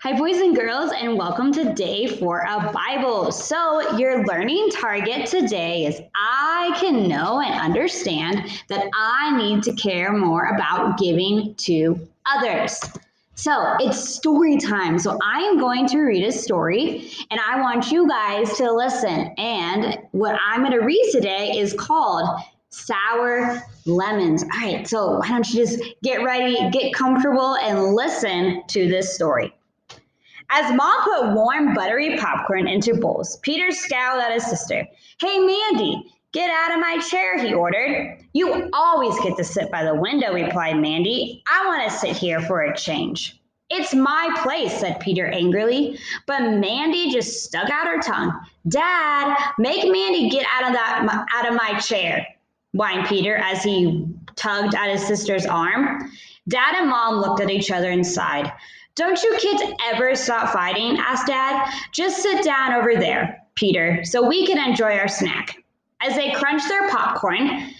Hi, boys and girls, and welcome to Day 4 of Bible. So, your learning target today is I can know and understand that I need to care more about giving to others. So, it's story time. So, I am going to read a story, and I want you guys to listen. And what I'm going to read today is called Sour Lemons. All right, so why don't you just get ready, get comfortable, and listen to this story. As Mom put warm, buttery popcorn into bowls, Peter scowled at his sister. "Hey, Mandy, get out of my chair," he ordered. "You always get to sit by the window," replied Mandy. "I want to sit here for a change." "It's my place," said Peter angrily, but Mandy just stuck out her tongue. "Dad, make Mandy get out of my chair," whined Peter as he tugged at his sister's arm. Dad and Mom looked at each other and sighed. "Don't you kids ever stop fighting?" asked Dad. "Just sit down over there, Peter, so we can enjoy our snack." As they crunched their popcorn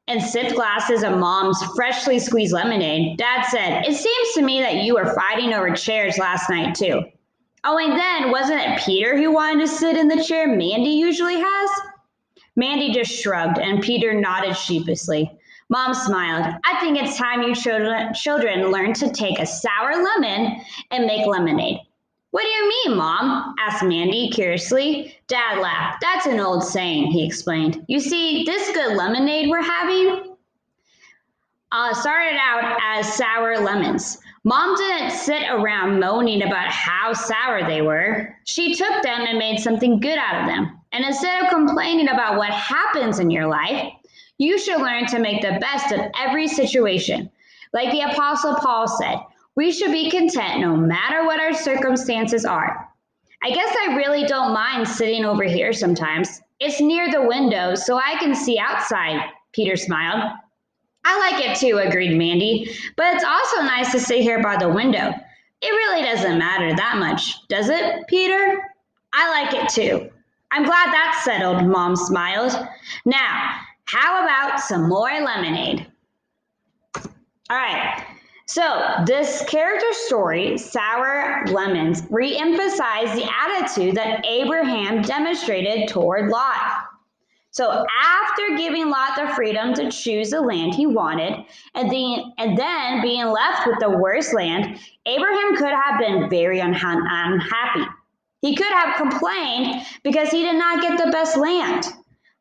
and sipped glasses of Mom's freshly squeezed lemonade, Dad said, "It seems to me that you were fighting over chairs last night, too." "Oh, and then wasn't it Peter who wanted to sit in the chair Mandy usually has?" Mandy just shrugged, and Peter nodded sheepishly. Mom smiled. "I think it's time you children learn to take a sour lemon and make lemonade." "What do you mean, Mom?" asked Mandy curiously. Dad laughed. "That's an old saying," he explained. "You see, this good lemonade we're having started out as sour lemons. Mom didn't sit around moaning about how sour they were. She took them and made something good out of them. And instead of complaining about what happens in your life, you should learn to make the best of every situation. Like the Apostle Paul said, we should be content no matter what our circumstances are. I guess I really don't mind sitting over here sometimes. It's near the window, so I can see outside," Peter smiled. "I like it too," agreed Mandy, "but it's also nice to sit here by the window. It really doesn't matter that much, does it, Peter?" "I like it too." "I'm glad that's settled," Mom smiled. "Now, how about some more lemonade?" All right. So this character story, Sour Lemons, re-emphasized the attitude that Abraham demonstrated toward Lot. So after giving Lot the freedom to choose the land he wanted, and then being left with the worst land, Abraham could have been very unhappy. He could have complained because he did not get the best land.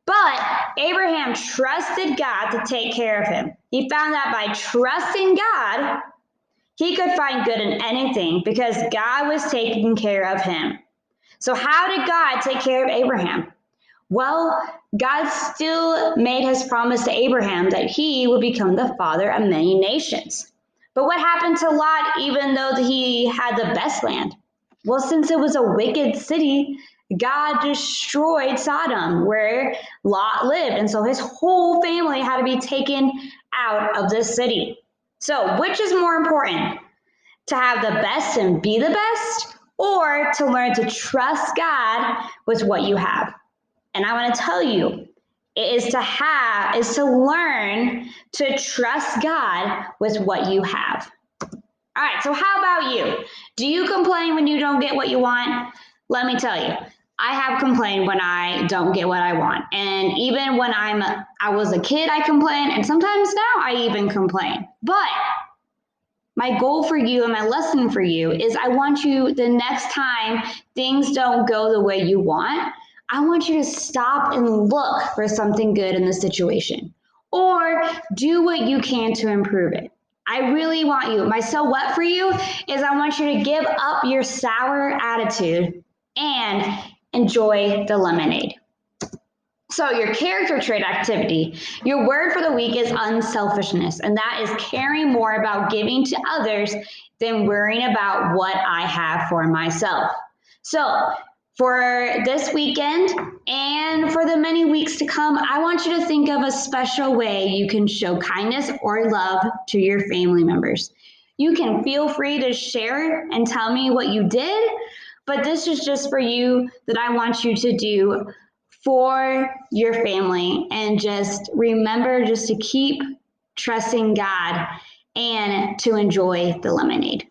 But Abraham trusted God to take care of him. He found that by trusting God, he could find good in anything because God was taking care of him. So how did God take care of Abraham? Well, God still made his promise to Abraham that he would become the father of many nations. But what happened to Lot even though he had the best land? Well, since it was a wicked city, God destroyed Sodom where Lot lived. And so his whole family had to be taken out of this city. So which is more important? To have the best and be the best, or to learn to trust God with what you have? And I want to tell you, it is to learn to trust God with what you have. All right, so how about you? Do you complain when you don't get what you want? Let me tell you, I have complained when I don't get what I want. And even when I was a kid, I complained, and sometimes now I even complain. But my goal for you and my lesson for you is I want you, the next time things don't go the way you want, I want you to stop and look for something good in the situation or do what you can to improve it. I really want you. My so what for you is I want you to give up your sour attitude and enjoy the lemonade. So your character trait activity, your word for the week is unselfishness, and that is caring more about giving to others than worrying about what I have for myself. So for this weekend and for the many weeks to come, I want you to think of a special way you can show kindness or love to your family members. You can feel free to share and tell me what you did, but this is just for you that I want you to do for your family. And just remember just to keep trusting God and to enjoy the lemonade.